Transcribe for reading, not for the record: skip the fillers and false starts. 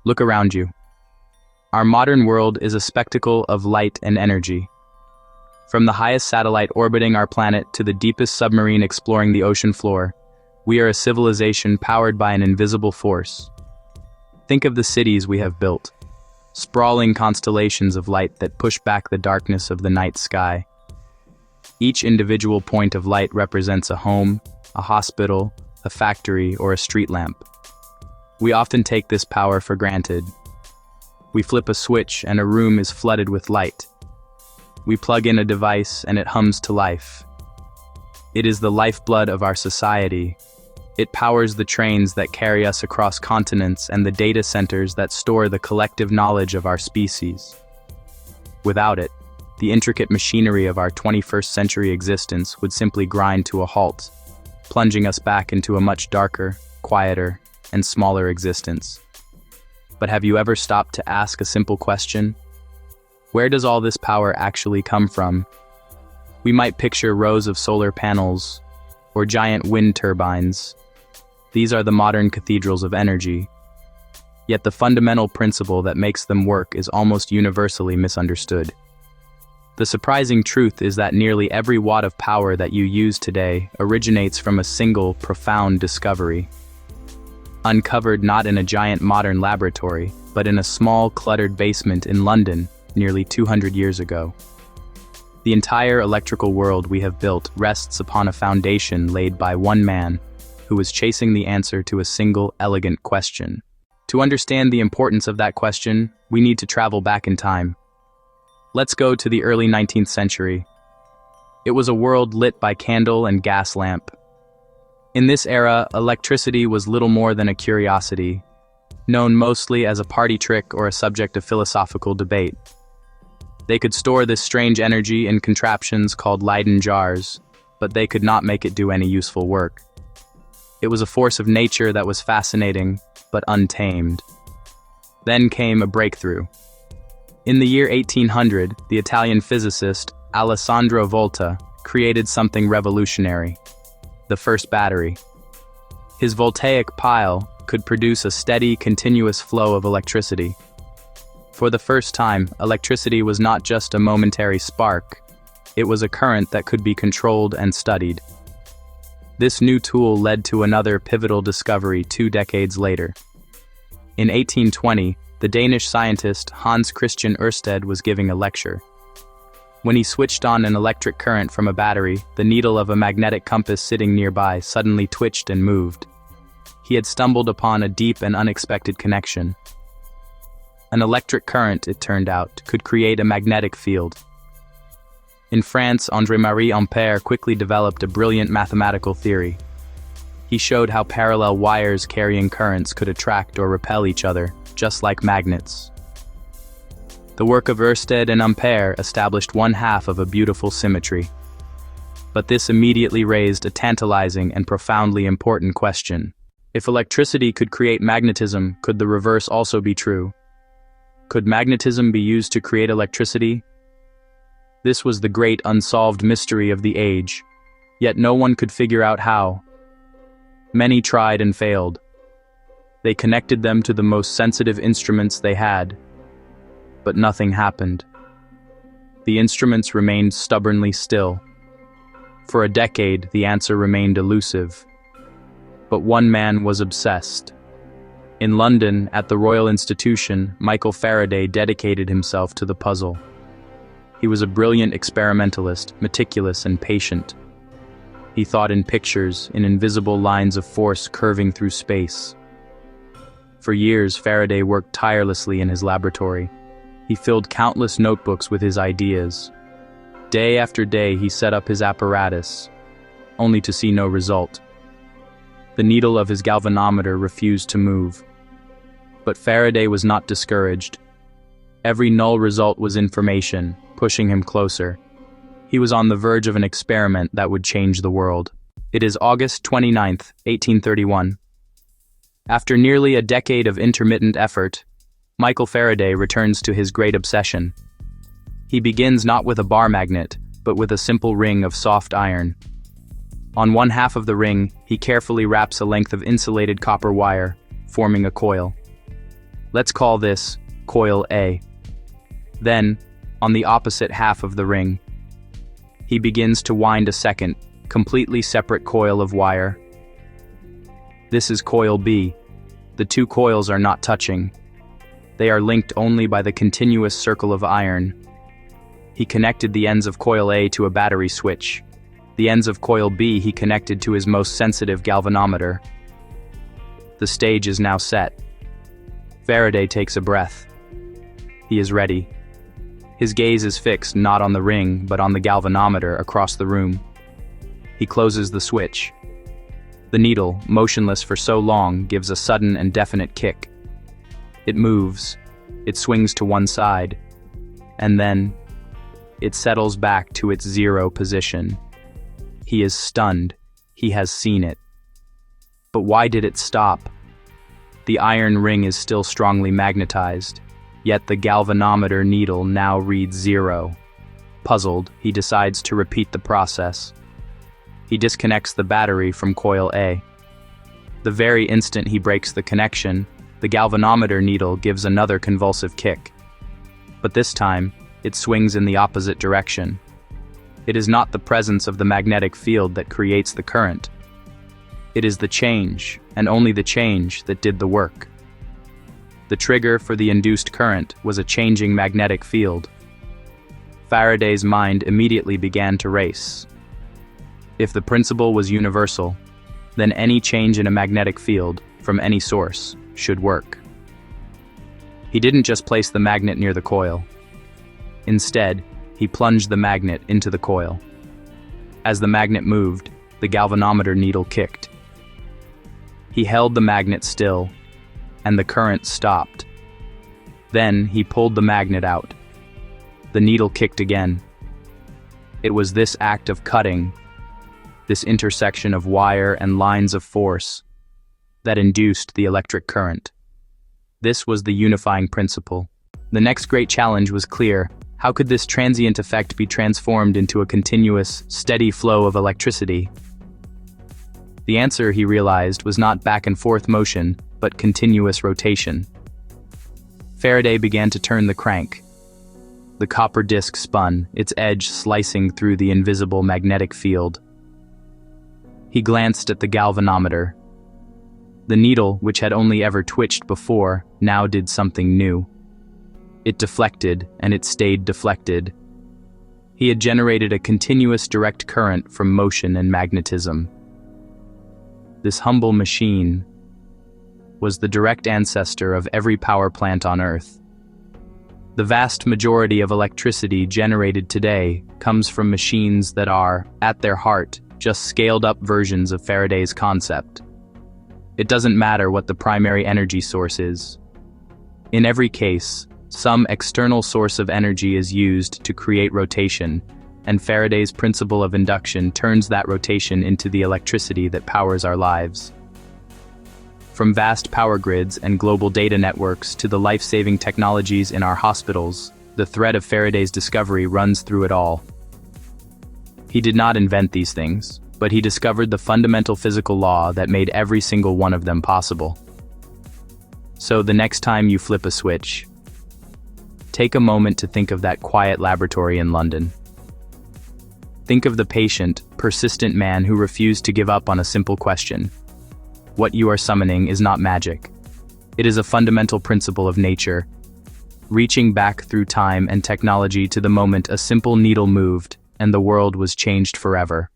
Look around you. Our modern world is a spectacle of light and energy. From the highest satellite orbiting our planet to the deepest submarine exploring the ocean floor, we are a civilization powered by an invisible force. Think of the cities we have built, sprawling constellations of light that push back the darkness of the night sky. Each individual point of light represents a home, a hospital, a factory, or a street lamp. We often take this power for granted. We flip a switch and a room is flooded with light. We plug in a device and it hums to life. It is the lifeblood of our society. It powers the trains that carry us across continents and the data centers that store the collective knowledge of our species. Without it, the intricate machinery of our 21st century existence would simply grind to a halt, plunging us back into a much darker, quieter, and smaller existence. But have you ever stopped to ask a simple question? Where does all this power actually come from? We might picture rows of solar panels or giant wind turbines. These are the modern cathedrals of energy. Yet the fundamental principle that makes them work is almost universally misunderstood. The surprising truth is that nearly every watt of power that you use today originates from a single, profound discovery. Uncovered not in a giant modern laboratory, but in a small, cluttered basement in London nearly 200 years ago. The entire electrical world we have built rests upon a foundation laid by one man who was chasing the answer to a single, elegant question. To understand the importance of that question, we need to travel back in time. Let's go to the early 19th century. It was a world lit by candle and gas lamp. In this era, electricity was little more than a curiosity, known mostly as a party trick or a subject of philosophical debate. They could store this strange energy in contraptions called Leyden jars, but they could not make it do any useful work. It was a force of nature that was fascinating, but untamed. Then came a breakthrough. In the year 1800, the Italian physicist Alessandro Volta created something revolutionary: the first battery. His voltaic pile could produce a steady, continuous flow of electricity. For the first time, electricity was not just a momentary spark. It was a current that could be controlled and studied. This new tool led to another pivotal discovery 2 decades later. In 1820, the Danish scientist Hans Christian Ørsted was giving a lecture. When he switched on an electric current from a battery, the needle of a magnetic compass sitting nearby suddenly twitched and moved. He had stumbled upon a deep and unexpected connection. An electric current, it turned out, could create a magnetic field. In France, André-Marie Ampère quickly developed a brilliant mathematical theory. He showed how parallel wires carrying currents could attract or repel each other, just like magnets. The work of Ørsted and Ampère established one half of a beautiful symmetry. But this immediately raised a tantalizing and profoundly important question. If electricity could create magnetism, could the reverse also be true? Could magnetism be used to create electricity? This was the great unsolved mystery of the age, yet no one could figure out how. Many tried and failed. They connected them to the most sensitive instruments they had, but nothing happened. The instruments remained stubbornly still. For a decade, the answer remained elusive. But one man was obsessed. In London, at the Royal Institution, Michael Faraday dedicated himself to the puzzle. He was a brilliant experimentalist, meticulous and patient. He thought in pictures, in invisible lines of force curving through space. For years, Faraday worked tirelessly in his laboratory. He filled countless notebooks with his ideas. Day after day, he set up his apparatus, only to see no result. The needle of his galvanometer refused to move. But Faraday was not discouraged. Every null result was information, pushing him closer. He was on the verge of an experiment that would change the world. It is August 29th, 1831. After nearly a decade of intermittent effort, Michael Faraday returns to his great obsession. He begins not with a bar magnet, but with a simple ring of soft iron. On one half of the ring, he carefully wraps a length of insulated copper wire, forming a coil. Let's call this coil A. Then, on the opposite half of the ring, he begins to wind a second, completely separate coil of wire. This is coil B. The two coils are not touching. They are linked only by the continuous circle of iron. He connected the ends of coil A to a battery switch. The ends of coil B he connected to his most sensitive galvanometer. The stage is now set. Faraday takes a breath. He is ready. His gaze is fixed not on the ring, but on the galvanometer across the room. He closes the switch. The needle, motionless for so long, gives a sudden and definite kick. It moves. It swings to one side. And then, it settles back to its zero position. He is stunned. He has seen it. But why did it stop? The iron ring is still strongly magnetized, yet the galvanometer needle now reads 0. Puzzled, he decides to repeat the process. He disconnects the battery from coil A. The very instant he breaks the connection, the galvanometer needle gives another convulsive kick. But this time, it swings in the opposite direction. It is not the presence of the magnetic field that creates the current. It is the change, and only the change, that did the work. The trigger for the induced current was a changing magnetic field. Faraday's mind immediately began to race. If the principle was universal, then any change in a magnetic field, from any source, should work. He didn't just place the magnet near the coil. Instead, he plunged the magnet into the coil. As the magnet moved, the galvanometer needle kicked. He held the magnet still, and the current stopped. Then he pulled the magnet out. The needle kicked again. It was this act of cutting, this intersection of wire and lines of force, that induced the electric current. This was the unifying principle. The next great challenge was clear. How could this transient effect be transformed into a continuous, steady flow of electricity? The answer, he realized, was not back and forth motion, but continuous rotation. Faraday began to turn the crank. The copper disc spun, its edge slicing through the invisible magnetic field. He glanced at the galvanometer. The needle, which had only ever twitched before, now did something new. It deflected, and it stayed deflected. He had generated a continuous direct current from motion and magnetism. This humble machine was the direct ancestor of every power plant on Earth. The vast majority of electricity generated today comes from machines that are, at their heart, just scaled-up versions of Faraday's concept. It doesn't matter what the primary energy source is. In every case, some external source of energy is used to create rotation, and Faraday's principle of induction turns that rotation into the electricity that powers our lives. From vast power grids and global data networks to the life-saving technologies in our hospitals, the thread of Faraday's discovery runs through it all. He did not invent these things, but he discovered the fundamental physical law that made every single one of them possible. So the next time you flip a switch, take a moment to think of that quiet laboratory in London. Think of the patient, persistent man who refused to give up on a simple question. What you are summoning is not magic. It is a fundamental principle of nature, reaching back through time and technology to the moment a simple needle moved and the world was changed forever.